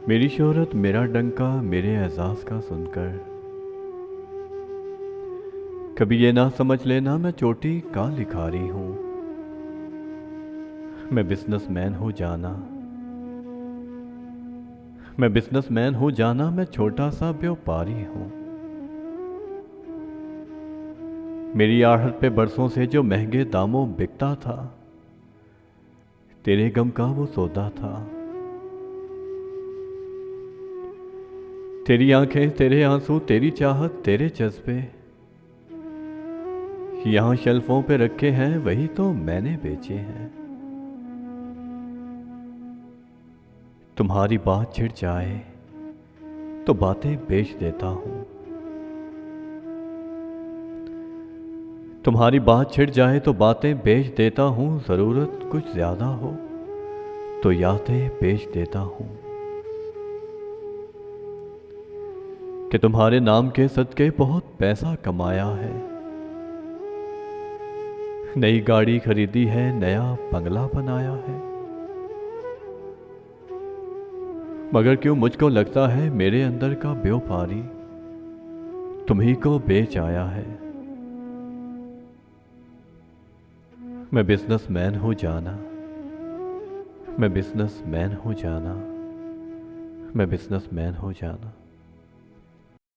मेरी शोहरत मेरा डंका मेरे एजाज का सुनकर कभी ये ना समझ लेना मैं चोटी का लिखारी हूं। मैं बिजनेसमैन हूं जाना, मैं बिजनेसमैन हूं जाना, मैं छोटा सा व्यापारी हूं। मेरी आहट पे बरसों से जो महंगे दामों बिकता था, तेरे गम का वो सौदा था। तेरी आंखें, तेरे आंसू, तेरी चाहत, तेरे जज्बे यहां शेल्फों पे रखे हैं, वही तो मैंने बेचे हैं। तुम्हारी बात छिड़ जाए तो बातें बेच देता हूं। तुम्हारी बात छिड़ जाए तो बातें बेच देता हूं। जरूरत कुछ ज्यादा हो तो यादें बेच देता हूं। कि तुम्हारे नाम के सदके बहुत पैसा कमाया है, नई गाड़ी खरीदी है, नया बंगला बनाया है। मगर क्यों मुझको लगता है मेरे अंदर का व्यापारी तुम्ही को बेच आया है। मैं बिजनेसमैन हूं जाना, मैं बिजनेसमैन हूं जाना, मैं बिजनेसमैन हूं जाना।